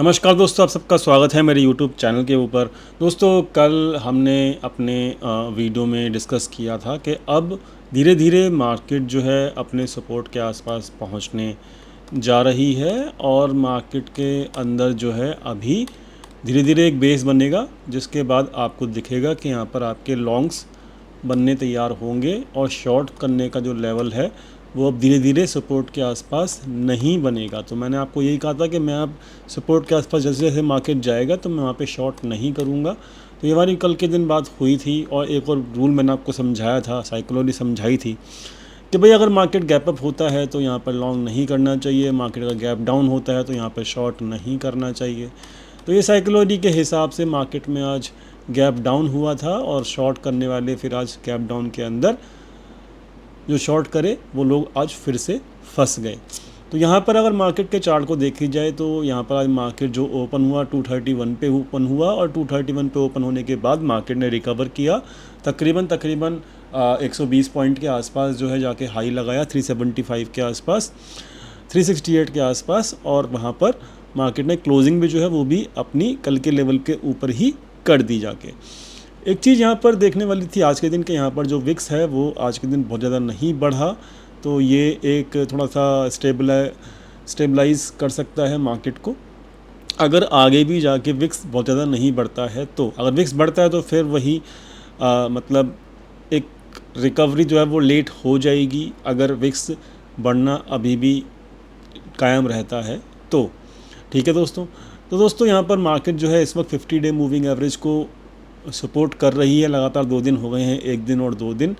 नमस्कार दोस्तों, आप सबका स्वागत है मेरे यूट्यूब चैनल के ऊपर। दोस्तों, कल हमने अपने वीडियो में डिस्कस किया था कि अब धीरे धीरे मार्केट जो है अपने सपोर्ट के आसपास पहुंचने जा रही है और मार्केट के अंदर जो है अभी धीरे धीरे एक बेस बनेगा, जिसके बाद आपको दिखेगा कि यहाँ पर आपके लॉन्ग्स बनने तैयार होंगे और शॉर्ट करने का जो लेवल है वो अब धीरे धीरे सपोर्ट के आसपास नहीं बनेगा। तो मैंने आपको यही कहा था कि मैं अब सपोर्ट के आसपास जैसे जैसे मार्केट जाएगा तो मैं वहाँ पे शॉर्ट नहीं करूँगा। तो ये हमारी कल के दिन बात हुई थी और एक और रूल मैंने आपको समझाया था, साइकोलॉजी समझाई थी कि भाई अगर मार्केट गैप अप होता है तो यहाँ पर लॉन्ग नहीं करना चाहिए, मार्केट का गैप डाउन होता है तो यहाँ पर शॉर्ट नहीं करना चाहिए। तो ये साइकोलॉजी के हिसाब से मार्केट में आज गैप डाउन हुआ था और शॉर्ट करने वाले फिर आज गैप डाउन के अंदर जो शॉर्ट करे वो लोग आज फिर से फंस गए। तो यहाँ पर अगर मार्केट के चार्ट को देखी जाए तो यहाँ पर आज मार्केट जो ओपन हुआ 231 पे ओपन हुआ और 231 पे ओपन होने के बाद मार्केट ने रिकवर किया, तकरीबन 120 पॉइंट के आसपास जो है जाके हाई लगाया 375 के आसपास, 368 के आसपास, और वहाँ पर मार्केट ने क्लोजिंग भी जो है वो भी अपनी कल के लेवल के ऊपर ही कर दी जाके। एक चीज़ यहाँ पर देखने वाली थी आज के दिन के, यहाँ पर जो विक्स है वो आज के दिन बहुत ज़्यादा नहीं बढ़ा, तो ये एक थोड़ा सा स्टेबलाइज कर सकता है मार्केट को। अगर आगे भी जाके विक्स बहुत ज़्यादा नहीं बढ़ता है तो, अगर विक्स बढ़ता है तो फिर वही मतलब एक रिकवरी जो है वो लेट हो जाएगी अगर विक्स बढ़ना अभी भी कायम रहता है तो। ठीक है दोस्तों, तो दोस्तों यहाँ पर मार्केट जो है इस वक्त 50 डे मूविंग एवरेज को सपोर्ट कर रही है। लगातार 2 दिन हो गए हैं, 1 दिन और 2 दिन।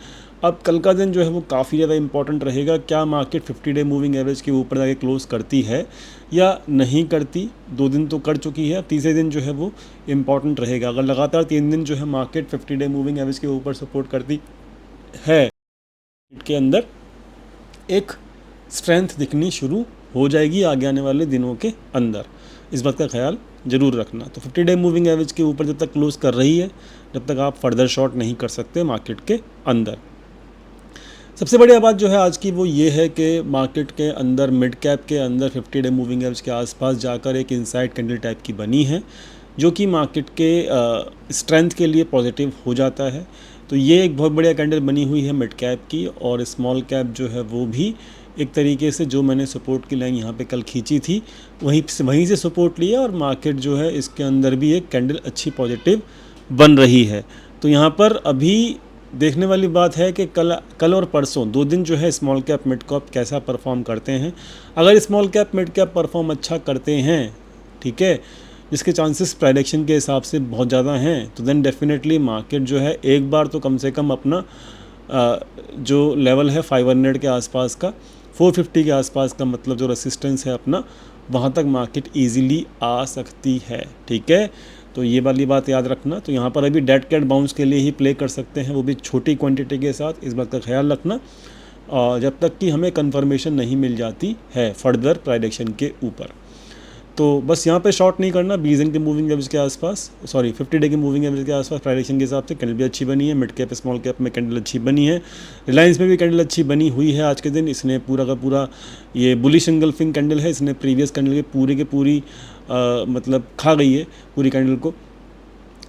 अब कल का दिन जो है वो काफ़ी ज़्यादा इंपॉर्टेंट रहेगा। क्या मार्केट 50 डे मूविंग एवरेज के ऊपर जाके क्लोज़ करती है या नहीं करती? 2 दिन तो कर चुकी है, तीसरे दिन जो है वो इम्पॉर्टेंट रहेगा। अगर लगातार 3 दिन जो है मार्केट 50 डे मूविंग एवरेज के ऊपर सपोर्ट करती है, के अंदर एक स्ट्रेंथ दिखनी शुरू हो जाएगी आगे आने वाले दिनों के अंदर। इस बात का ख्याल ज़रूर रखना। तो 50 डे मूविंग एवरेज के ऊपर जब तक क्लोज़ कर रही है, जब तक आप फर्दर शॉर्ट नहीं कर सकते मार्केट के अंदर। सबसे बढ़िया बात जो है आज की वो ये है कि मार्केट के अंदर मिड कैप के अंदर 50 डे मूविंग एवरेज के आसपास जाकर एक इनसाइड कैंडल टाइप की बनी है, जो कि मार्केट के स्ट्रेंथ के लिए पॉजिटिव हो जाता है। तो ये एक बहुत बढ़िया कैंडल बनी हुई है मिड कैप की, और स्मॉल कैप जो है वो भी एक तरीके से जो मैंने सपोर्ट की लाइन यहाँ पे कल खींची थी वहीं से सपोर्ट लिया, और मार्केट जो है इसके अंदर भी एक कैंडल अच्छी पॉजिटिव बन रही है। तो यहाँ पर अभी देखने वाली बात है कि कल और परसों 2 दिन जो है स्मॉल कैप मिड कैप कैसा परफॉर्म करते हैं। अगर small cap mid cap perform अच्छा करते हैं, ठीक है, जिसके चांसेस प्राइडिक्शन के हिसाब से बहुत ज़्यादा हैं, तो देन डेफिनेटली मार्केट जो है एक बार तो कम से कम अपना जो लेवल है 500 के आसपास का, 450 के आसपास का, मतलब जो रेसिस्टेंस है अपना, वहाँ तक मार्केट इजीली आ सकती है। ठीक है, तो ये वाली बात याद रखना। तो यहाँ पर अभी डेड कैट बाउंस के लिए ही प्ले कर सकते हैं, वो भी छोटी क्वांटिटी के साथ। इस बात का ख्याल रखना जब तक कि हमें कंफर्मेशन नहीं मिल जाती है फर्दर प्राइडिक्शन के ऊपर। तो बस यहाँ पे शॉर्ट नहीं करना। 20 दिन के मूविंग एवरेज के आसपास, 50 डे के मूविंग एवरेज के आसपास प्राइडिक्शन के हिसाब से कैंडल भी अच्छी बनी है। मिड कैप स्मॉल कैप में कैंडल अच्छी बनी है। रिलायंस में भी कैंडल अच्छी बनी हुई है आज के दिन। इसने पूरा का पूरा ये बुलिश एंगल्फिंग कैंडल है, इसने प्रीवियस कैंडल के पूरी मतलब खा गई है पूरी कैंडल को।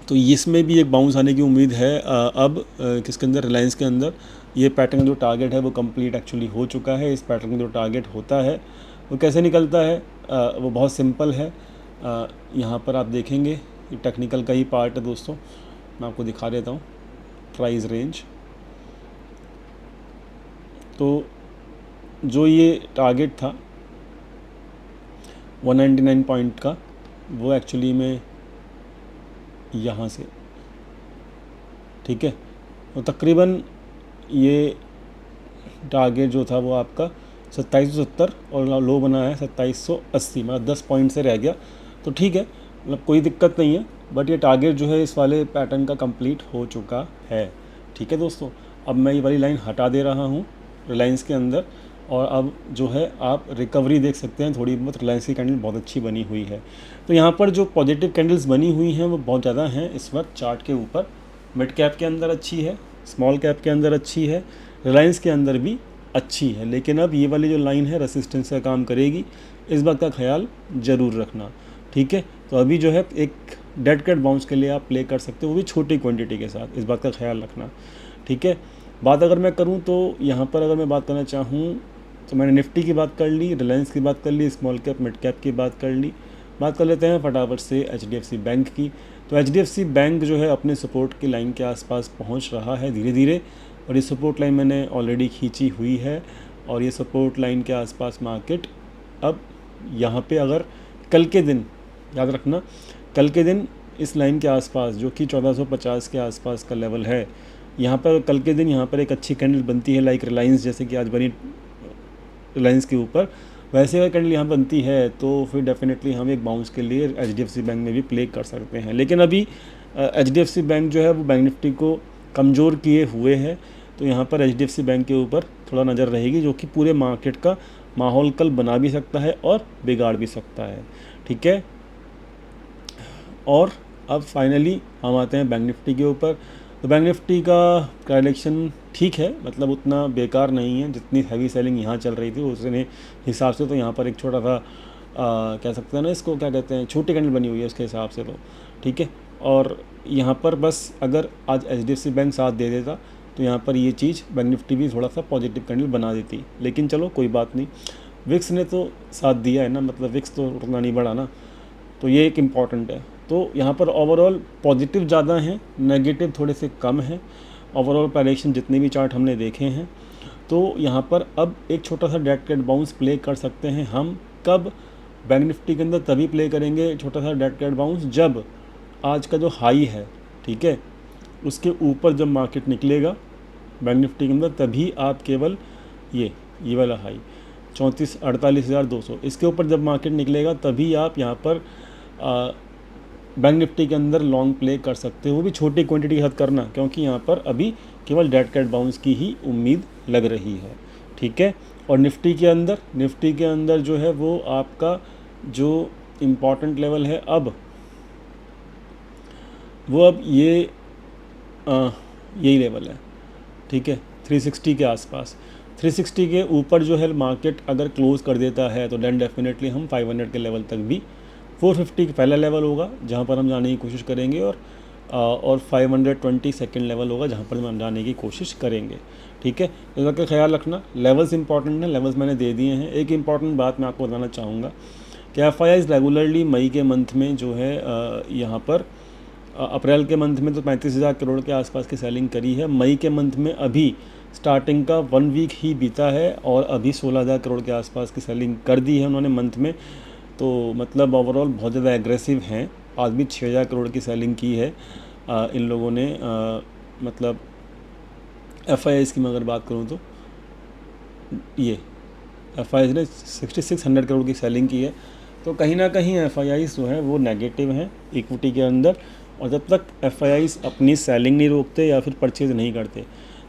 तो इसमें भी एक बाउंस आने की उम्मीद है। अब किसके अंदर, रिलायंस के अंदर। ये पैटर्न जो टारगेट है वो कंप्लीट एक्चुअली हो चुका है। इस पैटर्न का जो टारगेट होता है वो कैसे निकलता है, वो बहुत सिंपल है। यहाँ पर आप देखेंगे, ये टेक्निकल का ही पार्ट है दोस्तों, मैं आपको दिखा देता हूँ। प्राइस रेंज, तो जो ये टारगेट था 199 पॉइंट का, वो एक्चुअली में यहाँ से, ठीक है, तो तकरीबन ये टारगेट जो था वो आपका 2770 और लो बना है 2780, मतलब 10 पॉइंट से रह गया। तो ठीक है, मतलब कोई दिक्कत नहीं है, बट ये टारगेट जो है इस वाले पैटर्न का कंप्लीट हो चुका है। ठीक है दोस्तों, अब मैं ये वाली लाइन हटा दे रहा हूँ रिलायंस के अंदर, और अब जो है आप रिकवरी देख सकते हैं थोड़ी बहुत। रिलायंस की कैंडल बहुत अच्छी बनी हुई है। तो यहाँ पर जो पॉजिटिव कैंडल्स बनी हुई हैं वो बहुत ज़्यादा हैं इस वक्त चार्ट के ऊपर। मिड कैप के अंदर अच्छी है, स्मॉल कैप के अंदर अच्छी है, रिलायंस के अंदर भी अच्छी है। लेकिन अब ये वाली जो लाइन है रेसिस्टेंस का काम करेगी, इस बात का ख्याल ज़रूर रखना। ठीक है। तो अभी जो है एक डेड कैट बाउंस के लिए आप प्ले कर सकते हो, वो भी छोटी क्वांटिटी के साथ, इस बात का ख्याल रखना। ठीक है। बात अगर मैं करूं तो यहाँ पर अगर मैं बात करना चाहूँ तो मैंने निफ्टी की बात कर ली, रिलायंस की बात कर ली, स्मॉल कैप मिड कैप की बात कर ली। बात कर लेते हैं फटाफट से HDFC बैंक की। तो HDFC बैंक जो है अपने सपोर्ट की लाइन के आसपास पहुंच रहा है धीरे धीरे, और ये सपोर्ट लाइन मैंने ऑलरेडी खींची हुई है, और ये सपोर्ट लाइन के आसपास मार्केट अब यहाँ पे अगर कल के दिन, याद रखना कल के दिन इस लाइन के आसपास जो कि 1450 के आसपास का लेवल है, यहाँ पर कल के दिन यहाँ पर एक अच्छी कैंडल बनती है, लाइक रिलायंस जैसे कि आज बनी रिलायंस के ऊपर, वैसे अगर कैंडल यहाँ बनती है तो फिर डेफिनेटली हम एक बाउंस के लिए HDFC बैंक में भी प्ले कर सकते हैं। लेकिन अभी HDFC बैंक जो है वो बैंक निफ्टी को कमज़ोर किए हुए है, तो यहाँ पर HDFC बैंक के ऊपर थोड़ा नज़र रहेगी, जो कि पूरे मार्केट का माहौल कल बना भी सकता है और बिगाड़ भी सकता है। ठीक है। और अब फाइनली हम आते हैं बैंक निफ्टी के ऊपर। तो बैंक निफ्टी का करेक्शन ठीक है, मतलब उतना बेकार नहीं है, जितनी हैवी सेलिंग यहाँ चल रही थी उसने हिसाब से तो यहाँ पर एक छोटा सा कह सकते हैं ना, इसको क्या कहते हैं, छोटी कैंडल बनी हुई है उसके हिसाब से तो। ठीक है। और यहाँ पर बस अगर आज HDFC बैंक साथ दे देता तो यहाँ पर ये चीज़ बैंक निफ्टी भी थोड़ा सा पॉजिटिव कैंडल बना देती, लेकिन चलो कोई बात नहीं, विक्स ने तो साथ दिया है ना, मतलब विक्स तो उतना नहीं बढ़ा ना, तो ये एक इम्पॉर्टेंट है। तो यहाँ पर ओवरऑल पॉजिटिव ज़्यादा हैं, नेगेटिव थोड़े से कम हैं। ओवरऑल डायरेक्शन जितने भी चार्ट हमने देखे हैं, तो यहाँ पर अब एक छोटा सा डेड कैट बाउंस प्ले कर सकते हैं हम। कब? बैंक निफ्टी के अंदर तभी प्ले करेंगे छोटा सा डेड कैट बाउंस जब आज का जो हाई है, ठीक है, उसके ऊपर जब मार्केट निकलेगा बैंक निफ्टी के अंदर, तभी आप केवल ये वाला हाई 48,200 इसके ऊपर जब मार्केट निकलेगा तभी आप यहाँ पर बैंक निफ्टी के अंदर लॉन्ग प्ले कर सकते हो, वो भी छोटी क्वांटिटी के साथ करना, क्योंकि यहाँ पर अभी केवल डेड कैट बाउंस की ही उम्मीद लग रही है। ठीक है। और निफ्टी के अंदर जो है वो आपका जो इम्पॉर्टेंट लेवल है अब यही लेवल है। ठीक है। 360 के आसपास, 360 के ऊपर जो है मार्केट अगर क्लोज कर देता है तो देन डेफिनेटली हम 500 के लेवल तक भी, 450 का पहला लेवल होगा जहां पर हम जाने की कोशिश करेंगे, और 520 सेकेंड लेवल होगा जहां पर हम जाने की कोशिश करेंगे। ठीक है। तो इसका ख्याल रखना, लेवल्स इंपॉर्टेंट हैं, लेवल्स मैंने दे दिए हैं। एक इंपॉर्टेंट बात मैं आपको बताना चाहूँगा कि FIIs रेगुलरली मई के मंथ में जो है यहाँ पर अप्रैल के मंथ में तो 35,000 करोड़ के आसपास की सेलिंग करी है। मई के मंथ में अभी स्टार्टिंग का 1 वीक ही बीता है और अभी 16,000 करोड़ के आसपास की सेलिंग कर दी है उन्होंने मंथ में, तो मतलब ओवरऑल बहुत ज़्यादा एग्रेसिव हैं। आज भी 6,000 करोड़ की सेलिंग की है इन लोगों ने, मतलब FIIs की मैं अगर बात करूँ तो ये FIIs ने 6600 करोड़ की सेलिंग की है। तो कहीं ना कहीं FIIs जो है वो नेगेटिव हैं इक्विटी के अंदर, और जब तक FIIs अपनी सेलिंग नहीं रोकते या फिर परचेज नहीं करते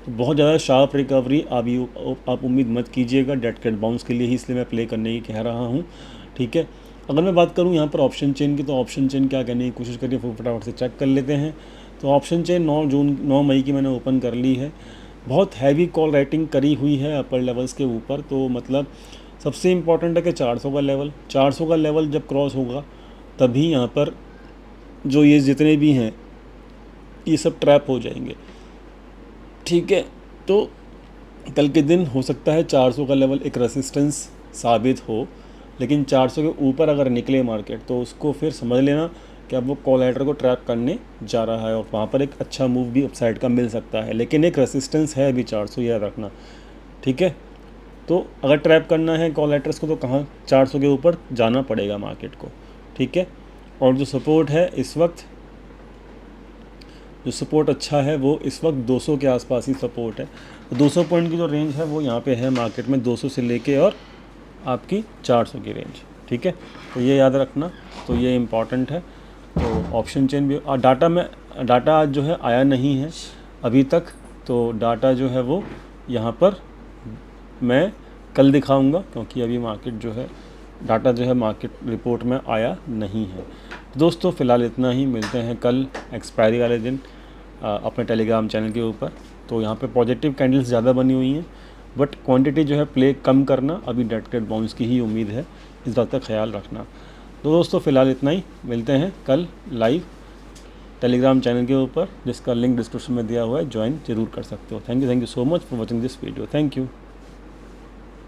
तो बहुत ज़्यादा शार्प रिकवरी आप उम्मीद मत कीजिएगा डेड कैट बाउंस के लिए ही, इसलिए मैं प्ले करने की कह रहा हूँ। ठीक है। अगर मैं बात करूँ यहाँ पर ऑप्शन चेन की, तो ऑप्शन चेन क्या कहने की कोशिश करिए, फटाफट से चेक कर लेते हैं। तो ऑप्शन चेन 9 मई की मैंने ओपन कर ली है, बहुत हैवी कॉल राइटिंग करी हुई है अपर लेवल्स के ऊपर। तो मतलब सबसे इम्पॉर्टेंट है कि 400 का लेवल जब क्रॉस होगा तभी यहाँ पर जो ये जितने भी हैं ये सब ट्रैप हो जाएंगे। ठीक है। तो कल के दिन हो सकता है 400 का लेवल एक रेसिस्टेंस साबित हो, लेकिन 400 के ऊपर अगर निकले मार्केट तो उसको फिर समझ लेना कि अब वो कोलैटरल को ट्रैप करने जा रहा है और वहाँ पर एक अच्छा मूव भी अपसाइड का मिल सकता है, लेकिन एक रेसिस्टेंस है अभी 400, याद रखना। ठीक है। तो अगर ट्रैप करना है कोलैटरल्स को तो कहाँ, 400 के ऊपर जाना पड़ेगा मार्केट को। ठीक है। और जो सपोर्ट है इस वक्त, जो सपोर्ट अच्छा है वो इस वक्त 200 के आसपास ही सपोर्ट है। 200 पॉइंट की जो रेंज है वो यहाँ पे है मार्केट में, 200 से लेके और आपकी 400 की रेंज। ठीक है। तो ये याद रखना, तो ये इम्पॉर्टेंट है। तो ऑप्शन चेन भी, और डाटा आज जो है आया नहीं है अभी तक, तो डाटा जो है वो यहाँ पर मैं कल दिखाऊंगा, क्योंकि अभी मार्केट जो है डाटा जो है मार्केट रिपोर्ट में आया नहीं है। दोस्तों फ़िलहाल इतना ही, मिलते हैं कल एक्सपायरी वाले दिन अपने टेलीग्राम चैनल के ऊपर। तो यहाँ पे पॉजिटिव कैंडल्स ज़्यादा बनी हुई हैं, बट क्वांटिटी जो है प्ले कम करना, अभी डेड कैट बाउंस की ही उम्मीद है, इस बात का ख्याल रखना। तो दोस्तों फ़िलहाल इतना ही, मिलते हैं कल लाइव टेलीग्राम चैनल के ऊपर, जिसका लिंक डिस्क्रिप्शन में दिया हुआ है, ज्वाइन ज़रूर कर सकते हो। Thank you so much for watching this video. Thank you.